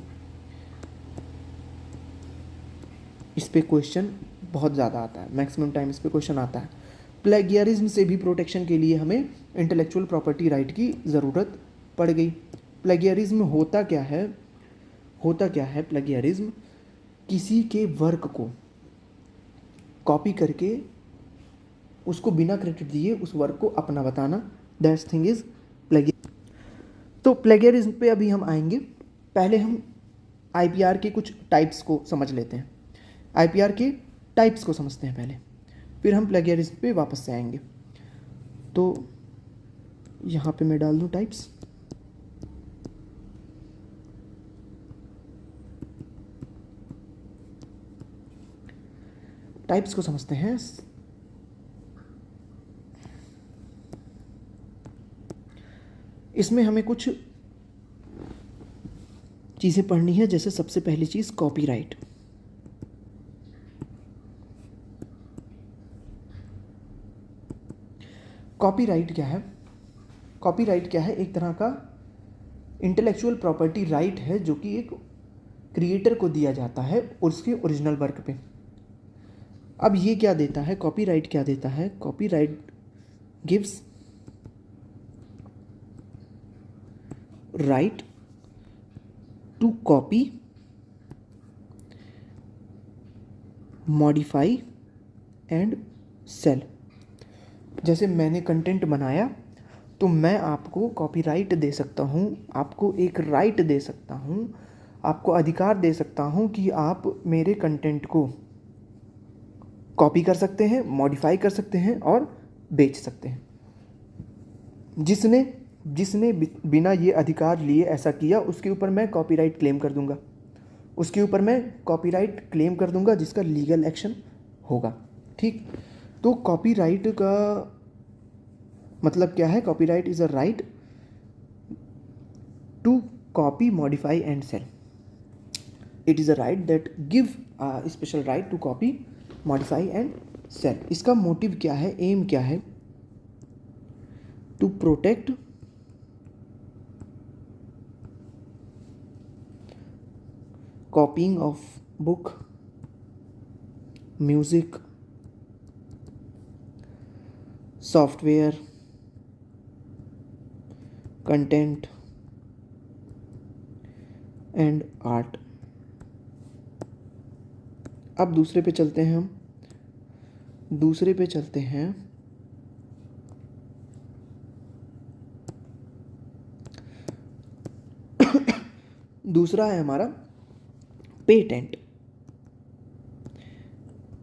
इस पे क्वेश्चन बहुत ज़्यादा आता है, मैक्सिमम टाइम इस पे क्वेश्चन आता है। प्लेगियरिज्म से भी प्रोटेक्शन के लिए हमें इंटेलेक्चुअल प्रॉपर्टी राइट की ज़रूरत पड़ गई। प्लेगियरिज्म होता क्या है? प्लेगियरिज्म किसी के वर्क को कॉपी करके उसको बिना क्रेडिट दिए उस वर्क को अपना बताना, दैट थिंग इज प्लेगियरिज्म। तो प्लेगियरिज्म पे अभी हम आएंगे। पहले हम आईपीआर के कुछ टाइप्स को समझ लेते हैं, आईपीआर के टाइप्स को समझते हैं पहले, फिर हम प्लेगियरिज्म पे वापस से आएंगे। तो यहाँ पे मैं डाल दूँ टाइप्स। टाइप्स को समझते हैं। इसमें हमें कुछ चीज़ें पढ़नी है। जैसे सबसे पहली चीज़, कॉपीराइट। कॉपीराइट क्या है? कॉपीराइट क्या है? एक तरह का इंटेलेक्चुअल प्रॉपर्टी राइट है जो कि एक क्रिएटर को दिया जाता है उसके ओरिजिनल वर्क पे। अब ये क्या देता है? कॉपीराइट क्या देता है? Copyright gives right to copy, modify and sell. जैसे मैंने कंटेंट बनाया तो मैं आपको कॉपीराइट दे सकता हूँ, आपको एक राइट दे सकता हूँ, आपको अधिकार दे सकता हूँ कि आप मेरे कंटेंट को कॉपी कर सकते हैं, मॉडिफाई कर सकते हैं और बेच सकते हैं। जिसने जिसने बिना ये अधिकार लिए ऐसा किया उसके ऊपर मैं कॉपीराइट क्लेम कर दूंगा, उसके ऊपर मैं कॉपीराइट क्लेम कर दूंगा जिसका लीगल एक्शन होगा। ठीक, तो कॉपीराइट का मतलब क्या है? Copyright is a right to copy, modify and sell. It is a right that give special right to copy, modify and sell. इसका मोटिव क्या है, एम क्या है? To protect copying of book, music, software, content and art. अब दूसरे पे चलते हैं हम, दूसरे पे चलते हैं। दूसरा है हमारा पेटेंट।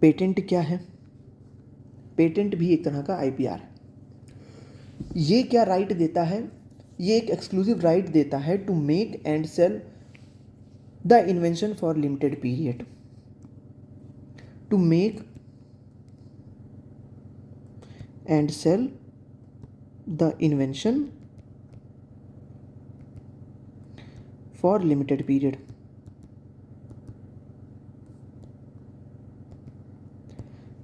पेटेंट क्या है? पेटेंट भी एक तरह का आईपीआर है। ये क्या राइट देता है? ये एक एक्सक्लूसिव राइट देता है to make and sell the invention for limited period, to make and sell the invention for limited period.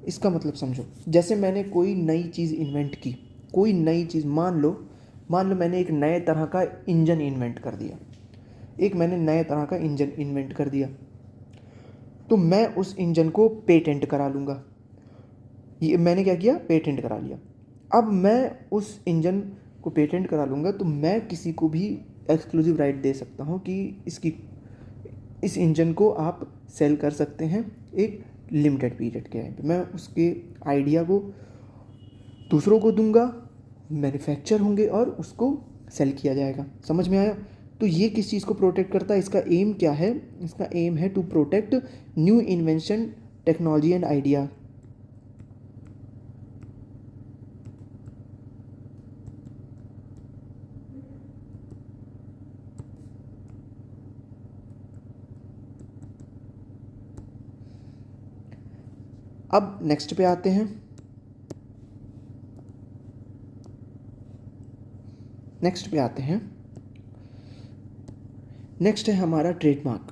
इसका मतलब समझो, जैसे मैंने कोई नई चीज़ इन्वेंट की, कोई नई चीज़, मान लो मैंने एक नए तरह का इंजन इन्वेंट कर दिया, एक मैंने नए तरह का इंजन इन्वेंट कर दिया, तो मैं उस इंजन को पेटेंट करा लूँगा। ये मैंने क्या किया? पेटेंट करा लिया। अब मैं उस इंजन को पेटेंट करा लूँगा तो मैं किसी को भी एक्सक्लूसिव राइट दे सकता हूँ कि इस इंजन को आप सेल कर सकते हैं एक लिमिटेड पीरियड के टाइम पे। मैं उसके आइडिया को दूसरों को दूंगा, मैन्युफैक्चर होंगे और उसको सेल किया जाएगा। समझ में आया? तो ये किस चीज़ को प्रोटेक्ट करता है? इसका एम क्या है? इसका एम है to protect new invention, technology and idea. अब नेक्स्ट पे आते हैं। नेक्स्ट है हमारा ट्रेडमार्क।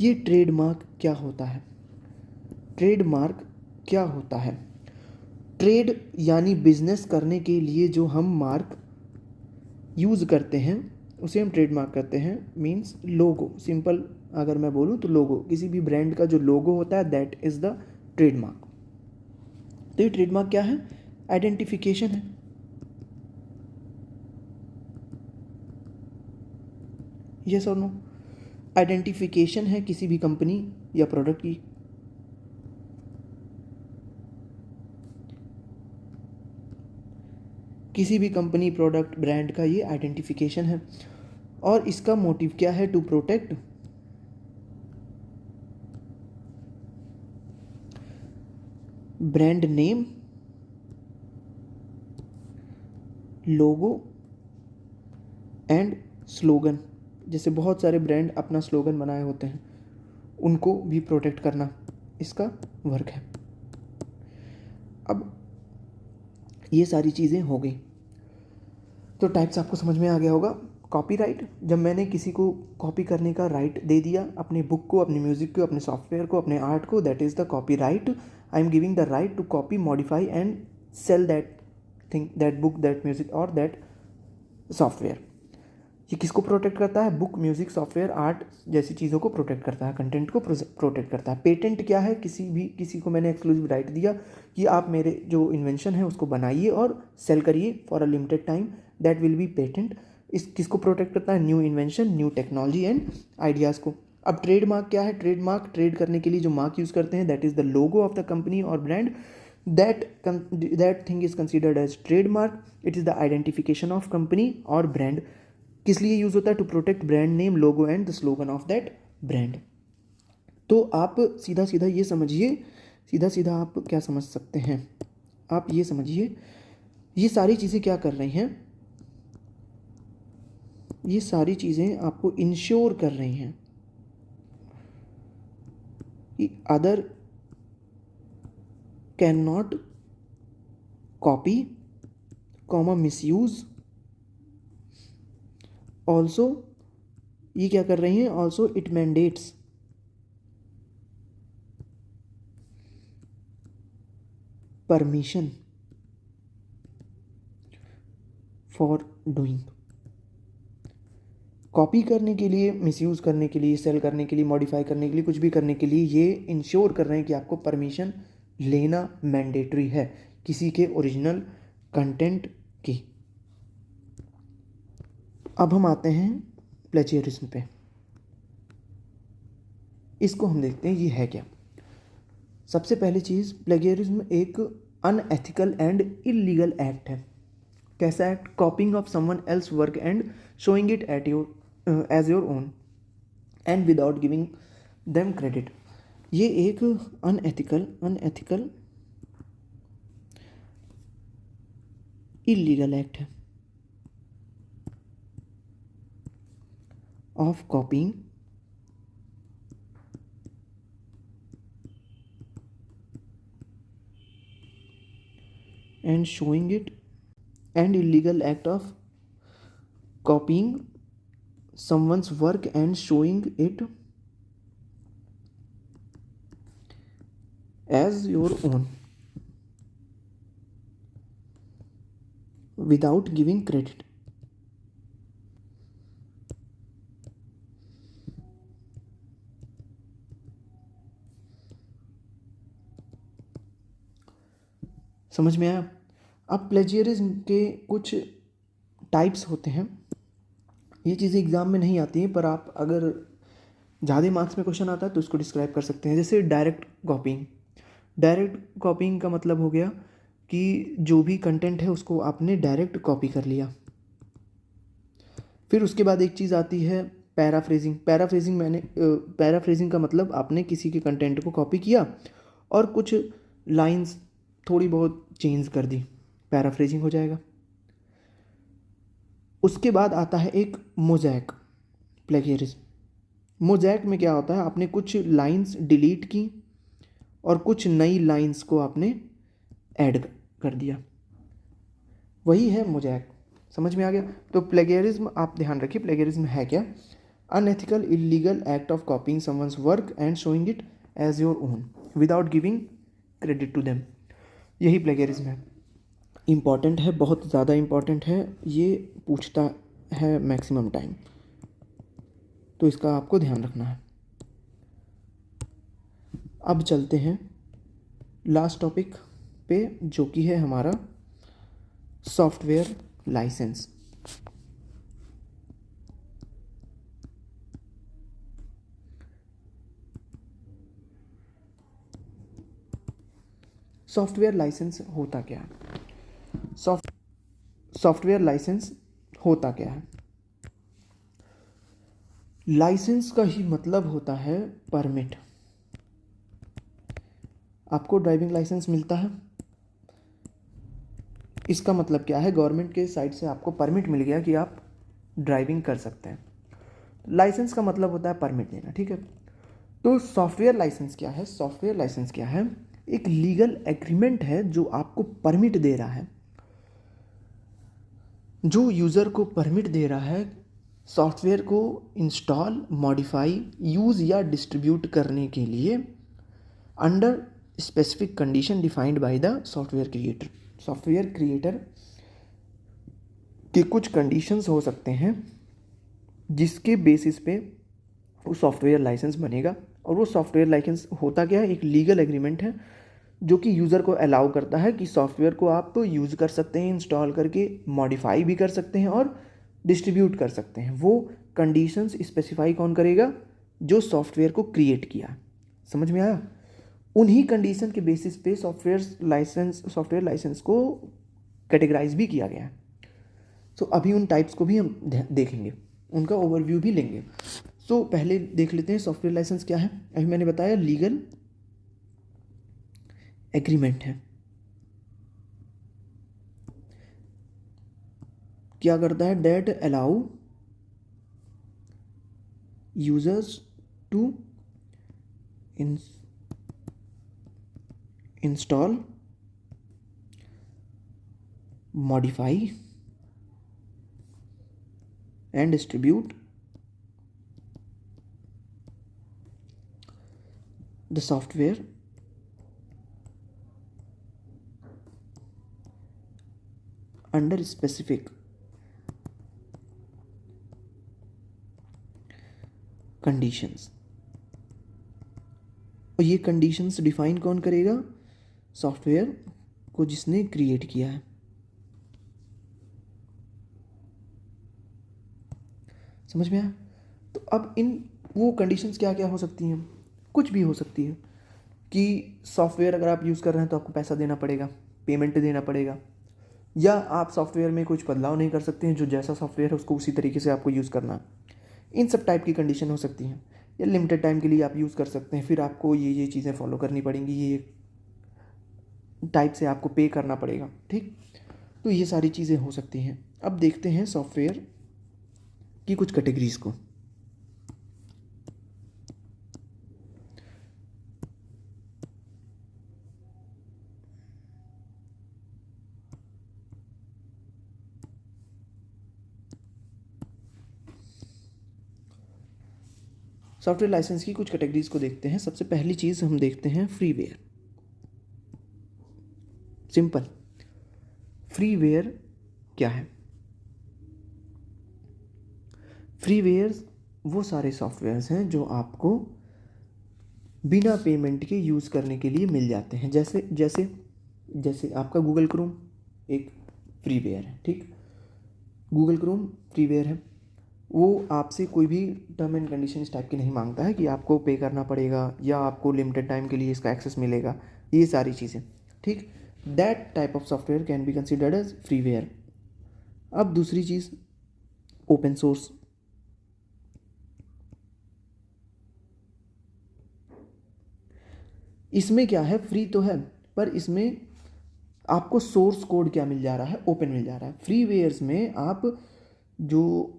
ये ट्रेडमार्क क्या होता है? ट्रेड यानी बिजनेस करने के लिए जो हम मार्क यूज़ करते हैं उसे हम ट्रेडमार्क करते हैं। मीन्स लोगो, सिंपल अगर मैं बोलूँ तो लोगो, किसी भी ब्रांड का जो लोगो होता है दैट इज़ द ट्रेडमार्क। तो ये ट्रेडमार्क क्या है? आइडेंटिफिकेशन है। यस और नो? आइडेंटिफिकेशन है किसी भी कंपनी या प्रोडक्ट की। किसी भी कंपनी, प्रोडक्ट, ब्रांड का ये आइडेंटिफिकेशन है। और इसका मोटिव क्या है? To protect brand name, logo and slogan. जैसे बहुत सारे ब्रांड अपना स्लोगन बनाए होते हैं, उनको भी प्रोटेक्ट करना इसका वर्क है। अब ये सारी चीज़ें हो गई, तो टाइप्स आपको समझ में आ गया होगा। कॉपीराइट, जब मैंने किसी को कॉपी करने का राइट दे दिया, अपने बुक को, अपनी म्यूज़िक को, अपने सॉफ्टवेयर को, अपने आर्ट को, that is the copyright. I am giving the right to copy, modify and sell that thing, that book, that music और दैट सॉफ्टवेयर। ये किसको प्रोटेक्ट करता है? बुक, म्यूजिक, सॉफ्टवेयर, आर्ट जैसी चीज़ों को प्रोटेक्ट करता है, कंटेंट को प्रोटेक्ट करता है। पेटेंट क्या है? किसी को मैंने एक्सक्लूसिव राइट दिया कि आप मेरे जो इन्वेंशन है उसको बनाइए और सेल करिए for a limited time, that will be patent. इस किसको प्रोटेक्ट करता है? New invention, new technology and ideas को। अब ट्रेडमार्क क्या है? ट्रेडमार्क, ट्रेड करने के लिए जो मार्क यूज़ करते हैं, that is the logo of the company और brand. That thing is considered as trademark. It is the identification of company और ब्रांड। किस लिए यूज़ होता है? To protect brand name, logo and the slogan of that brand. तो आप सीधा सीधा ये समझिए, सीधा सीधा आप क्या समझ सकते हैं? आप ये समझिए, ये सारी चीज़ें क्या कर रही हैं? ये सारी चीज़ें आपको इंश्योर कर रही हैं कि other can not copy, comma misuse. Also ये क्या कर रही हैं? Also it mandates permission for doing. Copy करने के लिए, मिसयूज़ करने के लिए, सेल करने के लिए, मॉडिफाई करने के लिए, कुछ भी करने के लिए ये इंश्योर कर रहे हैं कि आपको परमिशन लेना मैंडेटरी है किसी के ओरिजिनल कंटेंट की। अब हम आते हैं प्लेजियरिज्म पे। इसको हम देखते हैं ये है क्या। सबसे पहली चीज़, प्लेजियरिज्म एक अनएथिकल एंड इलीगल एक्ट है। कैसा act? कॉपिंग of someone else work and showing it at your age your own and without giving them credit. ये एक अनएथिकल इलीगल एक्ट है of कॉपिंग and showing it, and illegal act of copying someone's work and showing it as your own without giving credit। समझ में आया? अब plagiarism के कुछ types होते हैं। ये चीज़ें एग्ज़ाम में नहीं आती हैं, पर आप अगर ज़्यादा मार्क्स में क्वेश्चन आता है तो इसको डिस्क्राइब कर सकते हैं। जैसे डायरेक्ट कॉपिंग। डायरेक्ट कॉपिंग का मतलब हो गया कि जो भी कंटेंट है उसको आपने डायरेक्ट कॉपी कर लिया। फिर उसके बाद एक चीज़ आती है पैराफ्रेजिंग। पैराफ्रेजिंग का मतलब आपने किसी के कंटेंट को कॉपी किया और कुछ लाइंस थोड़ी बहुत चेंज कर दी, पैराफ्रेजिंग हो जाएगा। उसके बाद आता है एक मोज़ैक प्लेगियरिज्म। मोज़ैक में क्या होता है? आपने कुछ लाइंस डिलीट की और कुछ नई लाइंस को आपने ऐड कर दिया, वही है मोज़ैक। समझ में आ गया? तो प्लेगियरिज्म आप ध्यान रखिए, प्लेगियरिज्म है क्या? Unethical illegal act of copying someone's work and showing it as your own without giving credit to them, यही प्लेगियरिज्म है। इम्पॉर्टेंट है, बहुत ज़्यादा इम्पॉर्टेंट है, ये पूछता है मैक्सिमम टाइम, तो इसका आपको ध्यान रखना है। अब चलते हैं लास्ट टॉपिक पे, जो कि है हमारा सॉफ्टवेयर लाइसेंस। सॉफ्टवेयर लाइसेंस होता क्या है? सॉफ्टवेयर लाइसेंस होता क्या है? लाइसेंस का ही मतलब होता है परमिट। आपको ड्राइविंग लाइसेंस मिलता है, इसका मतलब क्या है? गवर्नमेंट के साइड से आपको परमिट मिल गया कि आप ड्राइविंग कर सकते हैं। लाइसेंस का मतलब होता है परमिट देना, ठीक है। तो सॉफ्टवेयर लाइसेंस क्या है? सॉफ्टवेयर लाइसेंस क्या है? एक लीगल एग्रीमेंट है जो आपको परमिट दे रहा है, जो यूज़र को परमिट दे रहा है सॉफ्टवेयर को इंस्टॉल, मॉडिफाई, यूज़ या डिस्ट्रीब्यूट करने के लिए under specific condition defined by the software creator. Software creator के कुछ कंडीशंस हो सकते हैं जिसके बेसिस पे वो सॉफ्टवेयर लाइसेंस बनेगा। और वो सॉफ्टवेयर लाइसेंस होता क्या है, एक लीगल एग्रीमेंट है जो कि यूज़र को अलाउ करता है कि सॉफ्टवेयर को आप यूज़ कर सकते हैं, इंस्टॉल करके मॉडिफाई भी कर सकते हैं और डिस्ट्रीब्यूट कर सकते हैं। वो कंडीशंस स्पेसिफाई कौन करेगा, जो सॉफ्टवेयर को क्रिएट किया। समझ में आया? उन्हीं कंडीशन के बेसिस पे सॉफ्टवेयर लाइसेंस को कैटेगराइज भी किया गया है। सो अभी उन टाइप्स को भी हम देखेंगे, उनका ओवरव्यू भी लेंगे। सो पहले देख लेते हैं सॉफ्टवेयर लाइसेंस क्या है। अभी मैंने बताया लीगल एग्रीमेंट है। क्या करता है, that allow users to install, modify and distribute the software under specific conditions. और ये कंडीशंस डिफाइन कौन करेगा, सॉफ्टवेयर को जिसने क्रिएट किया है। समझ में आया? तो अब इन वो कंडीशंस क्या क्या हो सकती हैं, कुछ भी हो सकती है कि सॉफ्टवेयर अगर आप यूज़ कर रहे हैं तो आपको पैसा देना पड़ेगा, पेमेंट देना पड़ेगा, या आप सॉफ्टवेयर में कुछ बदलाव नहीं कर सकते हैं, जो जैसा सॉफ्टवेयर है उसको उसी तरीके से आपको यूज़ करना है। इन सब टाइप की कंडीशन हो सकती हैं। या लिमिटेड टाइम के लिए आप यूज़ कर सकते हैं, फिर आपको ये चीज़ें फॉलो करनी पड़ेंगी, ये टाइप से आपको पे करना पड़ेगा। ठीक, तो ये सारी चीज़ें हो सकती हैं। अब देखते हैं सॉफ्टवेयर की कुछ कैटेगरीज को। सॉफ्टवेयर लाइसेंस की कुछ कैटेगरीज को देखते हैं। सबसे पहली चीज़ हम देखते हैं फ्रीवेयर। सिंपल, फ्रीवेयर क्या है? फ्रीवेयर वो सारे सॉफ्टवेयर्स हैं जो आपको बिना पेमेंट के यूज़ करने के लिए मिल जाते हैं। जैसे जैसे जैसे आपका गूगल क्रोम एक फ्रीवेयर है। ठीक, गूगल क्रोम फ्रीवेयर है। वो आपसे कोई भी टर्म एंड कंडीशन इस टाइप की नहीं मांगता है कि आपको पे करना पड़ेगा या आपको लिमिटेड टाइम के लिए इसका एक्सेस मिलेगा, ये सारी चीज़ें। ठीक, that type of software can be considered as freeware. अब दूसरी चीज़, ओपन सोर्स। इसमें क्या है, फ्री तो है पर इसमें आपको सोर्स कोड क्या मिल जा रहा है, ओपन मिल जा रहा है। फ्रीवेयर्स में आप जो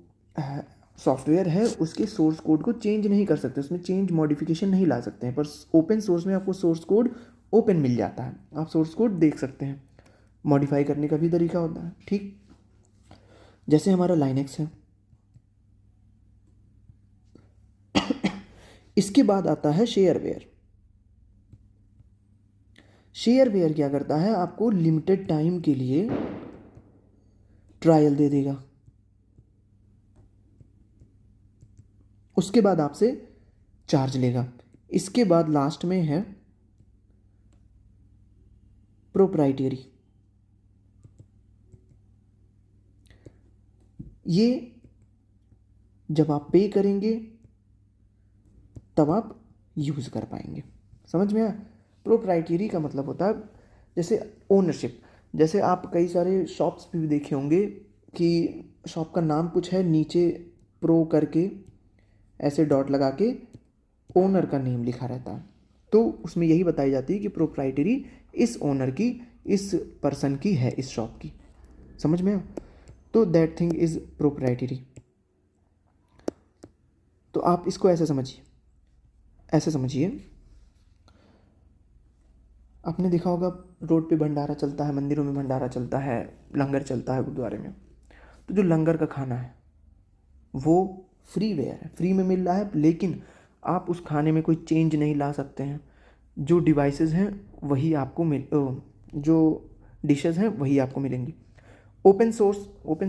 सॉफ्टवेयर है उसके सोर्स कोड को चेंज नहीं कर सकते, उसमें चेंज मॉडिफिकेशन नहीं ला सकते हैं। पर ओपन सोर्स में आपको सोर्स कोड ओपन मिल जाता है, आप सोर्स कोड देख सकते हैं, मॉडिफाई करने का भी तरीका होता है। ठीक, जैसे हमारा लाइनेक्स है। इसके बाद आता है शेयरवेयर। शेयरवेयर क्या करता है, आपको लिमिटेड टाइम के लिए ट्रायल दे देगा, उसके बाद आपसे चार्ज लेगा। इसके बाद लास्ट में है प्रोप्राइटरी। ये जब आप पे करेंगे तब आप यूज़ कर पाएंगे। समझ में आया? प्रोप्राइटरी का मतलब होता है जैसे ओनरशिप। जैसे आप कई सारे शॉप्स भी देखे होंगे कि शॉप का नाम कुछ है, नीचे प्रो करके ऐसे डॉट लगा के ओनर का नेम लिखा रहता है, तो उसमें यही बताई जाती है कि प्रोप्राइटरी इस ओनर की, इस पर्सन की है, इस शॉप की। समझ में आया? तो दैट थिंग इज़ प्रोप्राइटरी। तो आप इसको ऐसे समझिए, ऐसे समझिए, आपने देखा होगा रोड पे भंडारा चलता है, मंदिरों में भंडारा चलता है, लंगर चलता है गुरुद्वारे में। तो जो लंगर का खाना है वो फ्रीवेयर है, फ्री में मिल रहा है, लेकिन आप उस खाने में कोई चेंज नहीं ला सकते हैं। जो डिवाइसेस हैं वही आपको जो डिशेस हैं वही आपको मिलेंगी। ओपन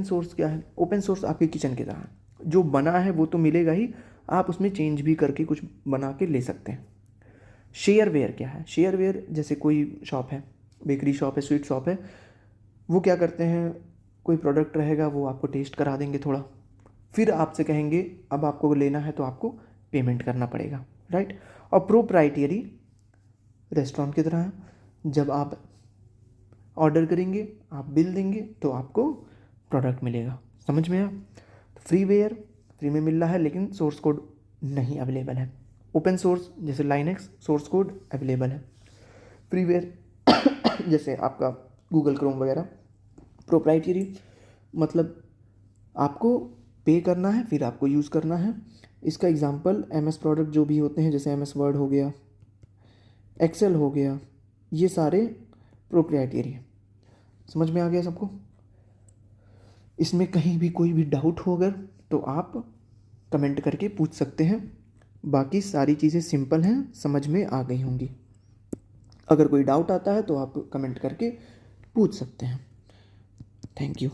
सोर्स क्या है? ओपन सोर्स आपके किचन की तरह है, जो बना है वो तो मिलेगा ही, आप उसमें चेंज भी करके कुछ बना के ले सकते हैं। शेयरवेयर क्या है? शेयरवेयर जैसे कोई शॉप है, बेकरी शॉप है, स्वीट शॉप है, वो क्या करते हैं, कोई प्रोडक्ट रहेगा वो आपको टेस्ट करा देंगे थोड़ा, फिर आपसे कहेंगे अब आपको लेना है तो आपको पेमेंट करना पड़ेगा, राइट। और प्रोप्राइटरी रेस्टोरेंट की तरह है, जब आप ऑर्डर करेंगे, आप बिल देंगे तो आपको प्रोडक्ट मिलेगा। समझ में आया? फ्रीवेयर, फ्री में मिल रहा है लेकिन सोर्स कोड नहीं अवेलेबल है। ओपन सोर्स जैसे लाइनक्स, सोर्स कोड अवेलेबल है। फ्रीवेयर जैसे आपका गूगल क्रोम वगैरह। प्रोप्राइटरी मतलब आपको पे करना है फिर आपको यूज़ करना है। इसका एग्जांपल एमएस प्रोडक्ट जो भी होते हैं, जैसे एमएस वर्ड हो गया, एक्सेल हो गया, ये सारे प्रोप्राइटरी है। समझ में आ गया सबको? इसमें कहीं भी कोई भी डाउट हो अगर तो आप कमेंट करके पूछ सकते हैं। बाकी सारी चीज़ें सिंपल हैं, समझ में आ गई होंगी। अगर कोई डाउट आता है तो आप कमेंट करके पूछ सकते हैं। Thank you.